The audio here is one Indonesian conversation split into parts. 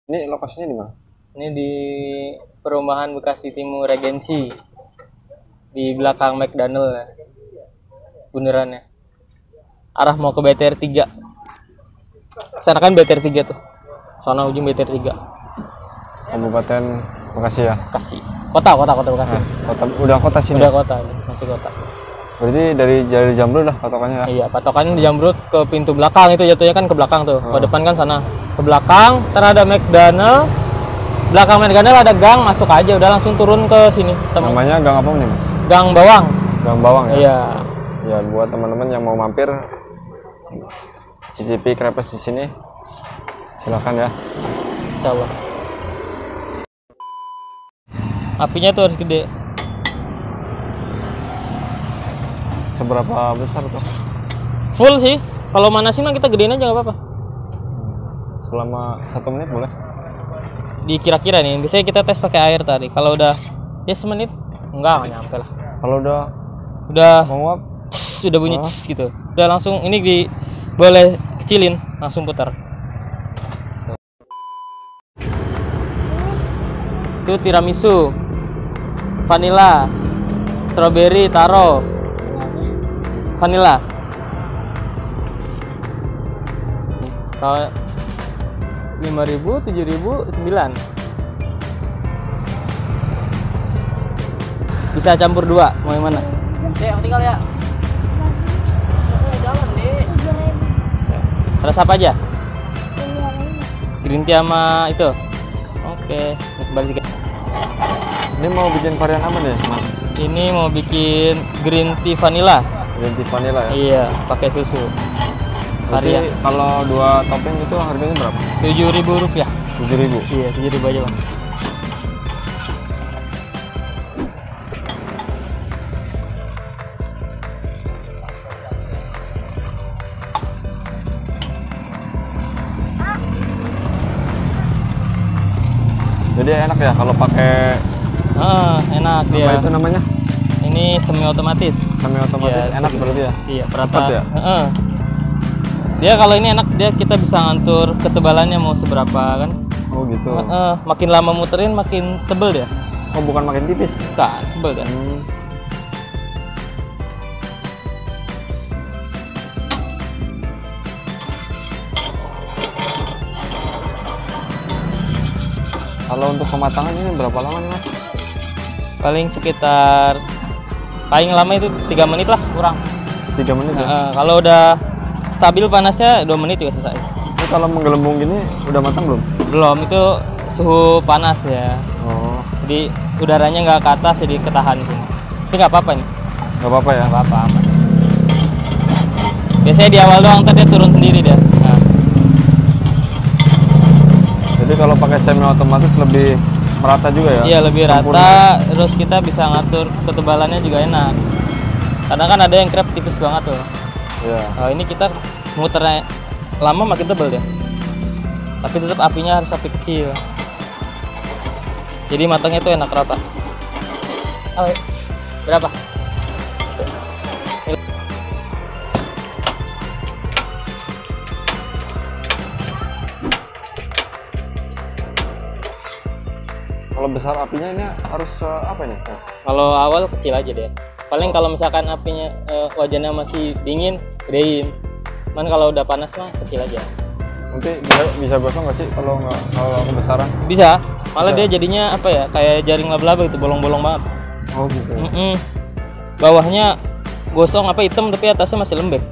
Ini lokasinya di mana? Ini di perumahan Bekasi Timur Regensi, di belakang McDonald ya. Bundarannya. Arah mau ke BTR 3. Sana kan BTR 3 tuh. Sana ujung BTR 3. Kabupaten Bekasi ya. Bekasi. Kota Bekasi. Udah kota sini. Udah kota, masih kota. Berarti dari Jamrut lah patokannya ya. Iya, patokannya di Jamrut ke pintu belakang itu jatuhnya kan ke belakang tuh. Ke depan kan sana. Ke belakang, ntar ada McDonald. Belakang McDonald ada gang, masuk aja udah langsung turun ke sini. Namanya gang apa nih, Mas? Gang Bawang. Gang Bawang ya. Iya. Ya, buat teman-teman yang mau mampir cicipi krepes di sini, silakan ya. Insyaallah. Apinya tuh harus gede. Seberapa besar tuh? Full sih. Kalau manasin mah kita gedein aja nggak apa-apa. Selama 1 menit boleh? Dikira-kira nih, biasanya kita tes pakai air tadi. Kalau udah ya semenit, nggak nyampe lah. Kalau udah menguap, udah bunyi gitu. Udah langsung ini boleh kecilin, langsung putar. Itu tiramisu, vanilla, strawberry, taro, vanilla. Kalau 5.000, 7.000, 9. Bisa campur 2, mau yang mana? Yang tinggal ya. Jalan deh. Terus apa aja? Green tea sama itu. Oke, kembali. ini mau bikin varian apa nih, Mas? Ini mau bikin green tea vanilla. Green tea vanilla ya? Iya, pakai susu. Varian. Kalau 2 topping itu harganya berapa? Rp7.000. 7.000. Iya, 7.000 aja, Bang. Jadi enak ya kalau pakai. Enak dia. Apa itu namanya? Ini semi otomatis. Semi otomatis ya, enak berarti ya? Iya, perata. Ya? Dia kalau ini enak, dia kita bisa ngatur ketebalannya mau seberapa kan. Oh gitu. Makin lama muterin makin tebel dia. Oh, bukan makin tipis? Bukan, tebel dia. Kalau untuk kematangan ini berapa lama nih, Mas? Paling sekitar paling lama itu 3 menit lah, kurang 3 menit ya? Kalau udah stabil panasnya 2 menit juga selesai. Ini kalau menggelembung gini udah matang belum? Belum, itu suhu panas ya. Oh. Jadi udaranya nggak ke atas, jadi ketahan sini. Tapi nggak apa-apa nih. Nggak apa-apa ya? Nggak apa-apa, aman. Biasanya di awal doang, ntar dia turun sendiri dia. Nah. Jadi kalau pakai semi otomatis lebih merata juga ya? Iya, lebih rata, terus kita bisa ngatur ketebalannya juga enak. Karena kan ada yang crepe tipis banget tuh. Iya. Nah, ini kita muternya lama makin tebel ya. Tapi tetap apinya harus api kecil. Jadi matangnya itu enak rata. Berapa? Kalau besar apinya ini harus apa nih? Kalau awal kecil aja deh. Paling kalau misalkan apinya wajannya masih dingin, gedein. Cuman kalau udah panas mah kecil aja. Nanti bisa gosong nggak sih kalau kebesaran? Bisa. Malah dia jadinya apa ya? Kayak jaring laba-laba gitu, bolong-bolong banget. Oh gitu. Bawahnya gosong apa hitam tapi atasnya masih lembek.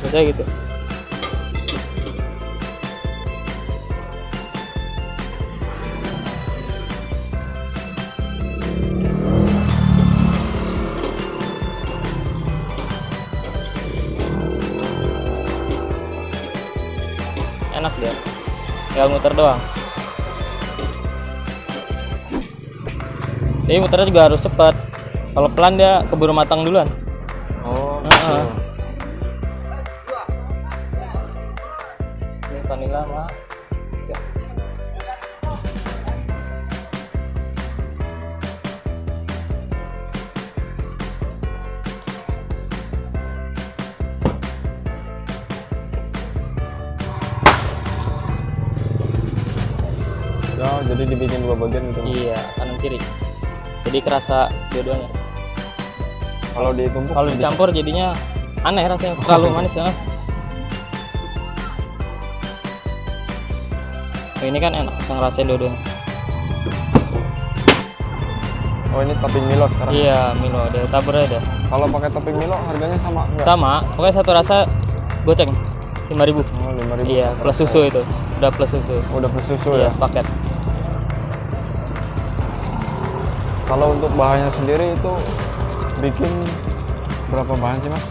Biasanya gitu. Enak dia, tinggal muter doang. Jadi muternya juga harus cepat. Kalau pelan dia keburu matang duluan. Oh gitu. Ini vanilla mah. Oh, jadi dibikin dua bagian gitu. Iya, kanan kiri. Jadi kerasa dua-duanya. Kalau ditumpuk, Kalau dicampur jadinya aneh rasanya, terlalu manis ya. Oh, ini kan enak, bisa ngerasain dua-duanya. Oh, ini topping Milo sekarang. Iya, Milo ada, taburnya ada. Kalau pakai topping Milo harganya sama enggak? Sama, pokoknya satu rasa goceng 5.000. Oh, 5.000. Iya, plus susu itu. Udah plus susu. Oh, udah plus susu Iya, ya. sepaket. Kalau untuk bahannya sendiri itu bikin berapa bahan sih, Mas?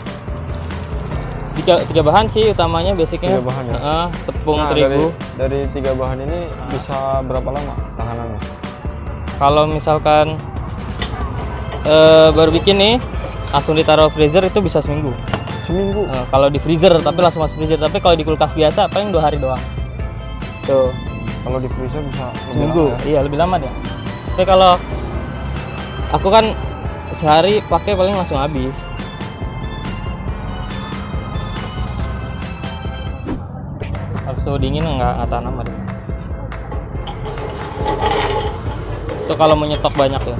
Tiga bahan sih utamanya, basicnya. 3 bahan ya? Tepung Nah, terigu. dari 3 bahan ini bisa berapa lama tahanannya? Kalau misalkan baru bikin nih, langsung ditaruh freezer itu bisa seminggu. Seminggu? Kalau di freezer, tapi langsung masuk freezer. Tapi kalau di kulkas biasa paling 2 hari doang. Tuh, Kalau di freezer bisa lebih seminggu. lama ya? Iya, lebih lama dia. Tapi kalau aku kan sehari pakai paling langsung habis. Habis itu dingin nggak tahan lama deh. Itu kalau mau nyetok banyak ya.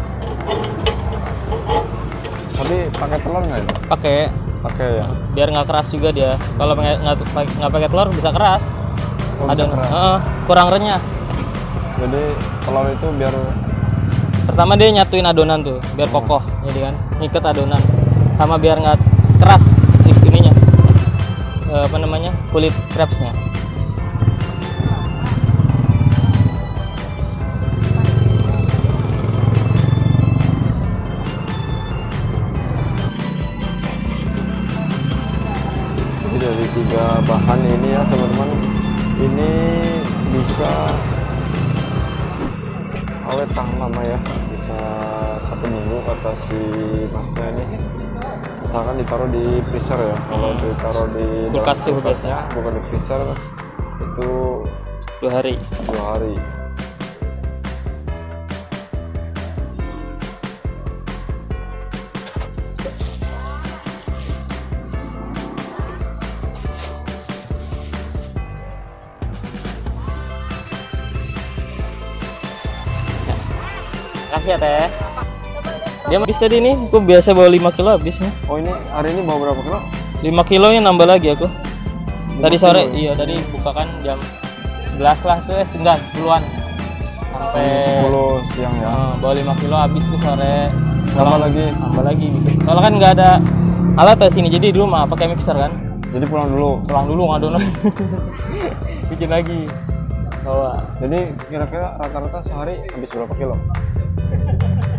Tapi pakai telur nggak itu? Pakai, Pakai ya. biar nggak keras juga dia. Kalau nggak pakai telur bisa keras. Oh, bisa keras. Kurang renyah. Jadi telur itu biar Pertama dia nyatuin adonan tuh, biar kokoh, jadi kan ngikat adonan. Sama biar nggak keras ininya, apa namanya, kulit crepesnya. jadi dari 3 bahan ini ya teman-teman, ini bisa awet tahan lama ya, bisa 1 minggu kata si masnya ini. Misalkan ditaruh di freezer ya, kalau ditaruh di Kulkas dalam suhu kulkasnya, bukan di freezer, itu 2 hari. 2 hari. Kasih ya teh. Dia habis tadi nih, aku biasa bawa 5 kilo habis nih. Oh, ini hari ini bawa berapa kilo? 5 kilonya nambah lagi aku. 5 Tadi sore, kilo? iya tadi buka kan jam 11 lah tuh, enggak 10-an. Sampai 10 siang ya. bawa 5 kilo habis tuh sore. Tambah lagi. Tambah lagi gitu. Soalnya kan nggak ada alat di sini, jadi di rumah pakai mixer kan. Jadi pulang dulu. Pulang dulu ngadonan. Bikin lagi. Bawa. Jadi kira-kira rata-rata sehari habis berapa kilo?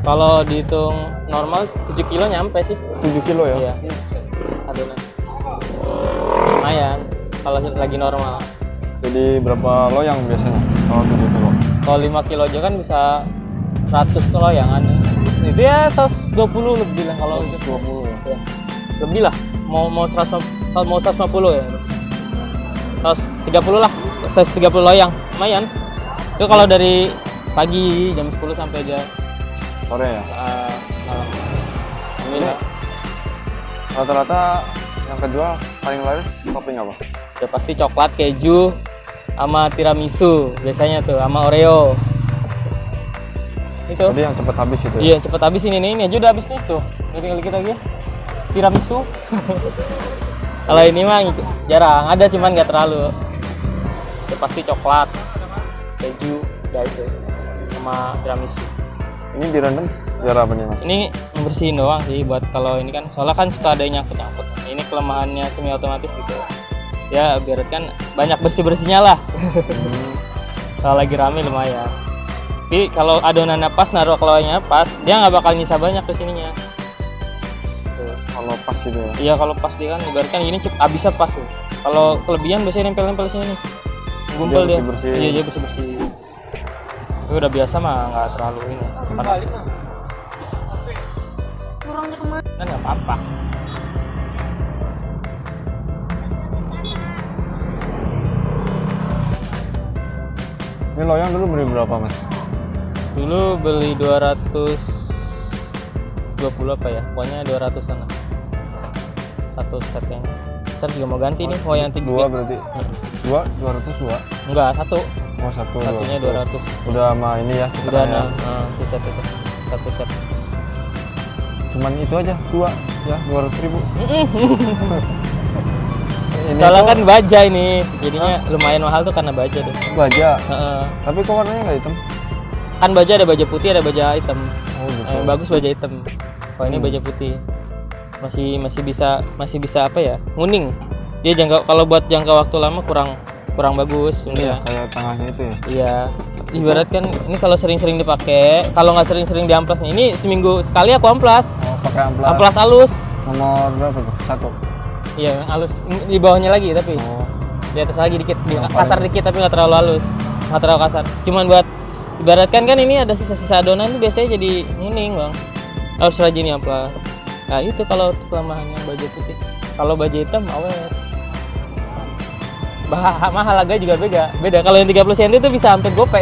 Kalau dihitung normal 7 kilo nyampe sih. 7 kilo ya? Iya. Adonan. Lumayan kalau lagi normal. Jadi berapa loyang biasanya kalau 7 kilo? Kalau 5 kilo aja kan bisa 100 loyangan. Itu ya 120 lebih lah kalau itu. 20 ya? Ya. Lebih lah. Mau 150 ya. 130 lah. 130 loyang. Lumayan. Itu kalau dari pagi jam 10 sampai jam Sore ya? malam. Ini rata-rata yang kejual paling laris topping apa? Ya pasti coklat, keju, sama tiramisu biasanya tuh, sama Oreo. Itu. Jadi yang cepat habis itu ya? Iya, cepet habis ini aja udah habis nih tuh. Tinggal dikit lagi ya. Tiramisu. Kalau ini mah jarang ada, cuman nggak terlalu. Ya pasti coklat, keju, ya itu, sama tiramisu. Ini direndam biar apa nih mas? Ini membersihin doang sih, buat kalau ini kan soalnya kan suka ada yang nyangkut-nyangkut. Ini kelemahannya semi otomatis gitu. Ya biar kan banyak bersih-bersihnya lah. Kalau lagi rame lumayan. Tapi kalau adonannya pas, naruh keloynya pas, dia nggak bakal nyisa banyak ke sininya. Tuh. Kalau pas gitu ya? Iya kalau pas dia kan, ibaratkan ini habisnya pas tuh. Kalau kelebihan biasanya nempel-nempel sini nih. Gumpal dia. bersih-bersih. Iya, dia bersih-bersih. Itu udah biasa mah, nggak terlalu ini. Balik mah. Kurangnya kemana? Kan nggak apa-apa. Ini loyang dulu beli berapa mas? Dulu beli 220 apa ya? Pokoknya 200-an lah. Satu set yang. Ntar juga mau ganti nih, mau yang 3. Dua berarti? Dua? 202? Enggak, satu. Oh Oh, satu. Satunya 200. Udah sama ini ya. Udah setengahnya. set itu. Satu set. Cuman itu aja, 2 ya, 200.000. Ini Soalnya tuh kan baja ini, jadinya lumayan mahal tuh karena baja tuh. baja. Heeh. Tapi kok warnanya nggak hitam? Kan baja ada baja putih, ada baja hitam. Oh, gitu. Yang bagus baja hitam. Kalau ini baja putih. Masih bisa apa ya? Nguning. Dia kalau buat jangka waktu lama kurang bagus Iya, sebenarnya. kayak tengahnya itu ya. Iya. Ibarat kan ini kalau sering-sering dipakai, kalau nggak sering-sering diamplas nih, ini seminggu sekali aku amplas. Oh, pakai amplas. Amplas halus. Nomor berapa tuh? 1. Iya, yang halus. Di bawahnya lagi tapi. Oh, Di atas lagi dikit, Yang kasar paling- dikit tapi nggak terlalu halus, nggak terlalu kasar. Cuman buat ibaratkan kan ini ada sisa-sisa adonan tuh biasanya jadi nguning bang. Harus rajin amplas. Nah itu kalau kelemahannya baju putih. Kalau baju hitam awet. Mahal harga juga beda. Kalau yang 30 cm itu bisa hampir gope.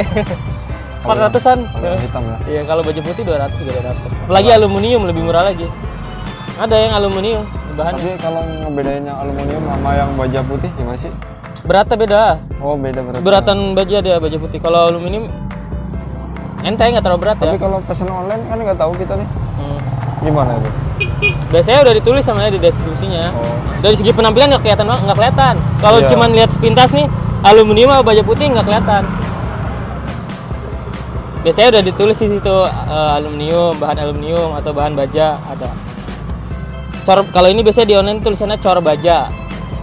400-an. kalau yang hitam ya. Iya, kalau baju putih 200 juga udah dapet. Apalagi aluminium lebih murah lagi. Ada yang aluminium bahannya. Tapi kalau ngebedain yang aluminium sama yang baja putih gimana sih? Beratnya beda. Oh, beda berarti. Beratan baja dia baja putih. Kalau aluminium enteng nggak terlalu berat ya. Tapi kalau pesan online kan nggak tahu kita nih. Hmm. Gimana itu? Biasanya udah ditulis sama dia di deskripsinya. Oh. Dari segi penampilan nggak kelihatan banget, nggak kelihatan. Kalau Iya. cuman lihat sepintas nih aluminium atau baja putih nggak kelihatan. Biasanya udah ditulis di situ aluminium, bahan aluminium atau bahan baja ada. Kalau ini biasanya di online tulisannya cor baja.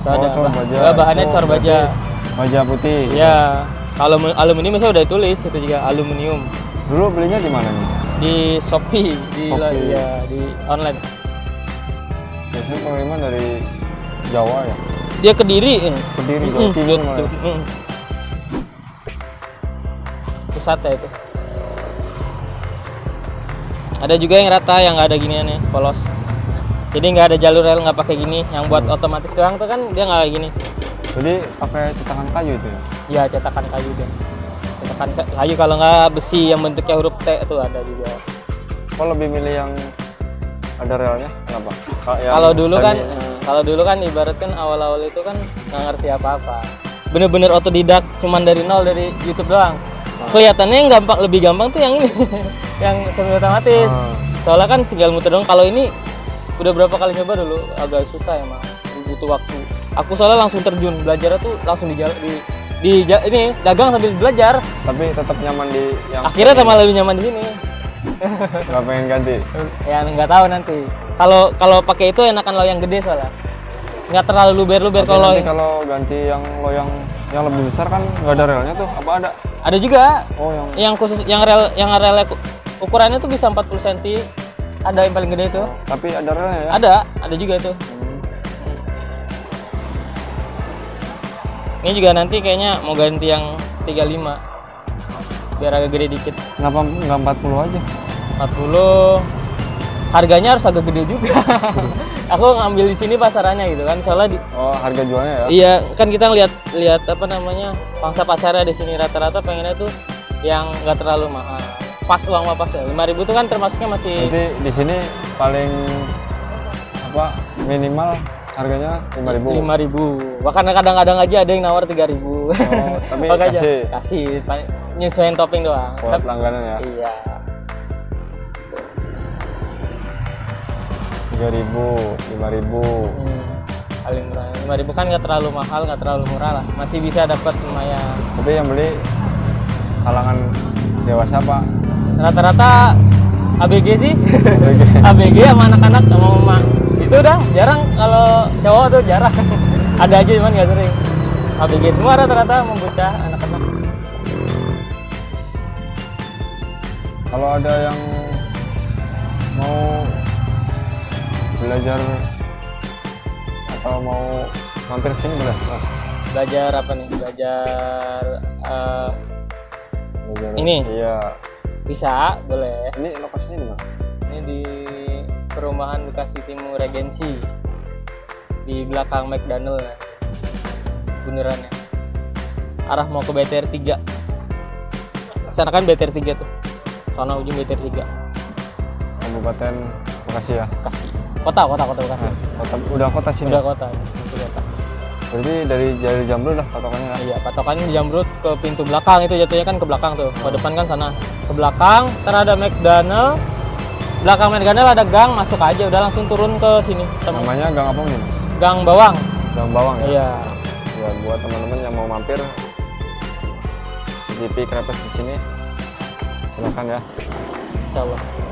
Tuh ada. cor baja. Bahannya Oh, cor baja. berarti baja putih. Ya, kalau aluminium biasanya udah ditulis itu juga aluminium. Dulu belinya di mana nih? Di Shopee, Shopee. ya, di online. Biasanya pengiriman dari Jawa ya. Dia Kediri. Kediri, Jawa Timur malah. Pusatnya itu. Ada juga yang rata yang nggak ada giniannya, polos. Jadi nggak ada jalur rel, nggak pakai gini. Yang buat otomatis doang tuh kan dia nggak kayak gini. Jadi pakai cetakan kayu itu ya. Ya cetakan kayu dia. Cetakan kayu kalau nggak besi yang bentuknya huruf T itu ada juga. Kok lebih milih yang ada relnya? Kenapa? Yang Kalau dulu kan ibaratkan awal-awal itu kan nggak ngerti apa-apa. Bener-bener otodidak, cuman dari nol dari YouTube doang. Kelihatannya yang lebih gampang tuh yang ini, yang semi otomatis. Soalnya kan tinggal muter dong. Kalau ini udah berapa kali nyoba dulu agak susah emang, butuh waktu. Aku soalnya langsung terjun belajar tuh langsung di ini dagang sambil belajar. Tapi tetap nyaman di yang Akhirnya tambah lebih nyaman di sini. nggak pengen ganti. Ya nggak tahu nanti. Kalau pakai itu enakan lo yang gede soalnya. Nggak terlalu luber-luber. Tapi Kalau nanti kalau ganti yang lo yang lebih besar kan nggak ada relnya tuh, apa ada? ada juga Oh, yang khusus yang rel ukurannya tuh bisa 40 cm. Ada yang paling gede itu. Tapi ada relnya ya? Ada juga itu. Ini juga nanti kayaknya mau ganti yang 35 biar agak gede dikit. Kenapa nggak 40 aja? 40 harganya harus agak gede juga. Aku ngambil di sini pasarannya gitu kan, soalnya Oh, harga jualnya ya? iya kan kita lihat apa namanya pangsa pasarnya di sini rata-rata pengennya tuh yang nggak terlalu mahal, pas uang mah pas ya. 5.000 tuh kan termasuknya masih Jadi di sini paling apa minimal harganya 5.000. 5.000. Bahkan kadang-kadang aja ada yang nawar 3.000. Oh, tapi Makanya kasih nyesuaiin topping doang. buat langganan ya. Iya. 3.000, 5.000. Paling murah. 5.000 kan nggak terlalu mahal, nggak terlalu murah lah. Masih bisa dapat lumayan. Tapi yang beli kalangan dewasa Pak. Rata-rata ABG sih. ABG. ABG sama anak-anak sama mama. Itu udah jarang kalau cowok tuh jarang. Ada aja cuman nggak sering. ABG semua rata-rata mau bocah anak-anak. Kalau ada yang mau belajar atau mau mampir sini boleh? Belajar apa nih? Belajar Belajar. Ini? Iya. bisa, boleh. Ini lokasinya di mana? Ini di perumahan Bekasi Timur Regency di belakang McDonald ya. Bundarannya arah mau ke BTR 3 sana kan BTR 3 tuh, sana ujung BTR 3 Kabupaten Bekasi ya. Bekasi kota Bekasi. Kota, udah kota sini. Udah kota. Berarti dari Jamrut dah patokannya ya? Iya, patokannya di Jamrut ke pintu belakang, itu jatuhnya kan ke belakang tuh. Ke depan kan sana. Ke belakang, ntar ada McDonald. Belakang McDonald ada gang, masuk aja udah langsung turun ke sini. Namanya gang apa nih? Gang Bawang. Gang Bawang ya? Iya. Ya buat teman-teman yang mau mampir CCTV Crepes di sini silakan ya. Insyaallah.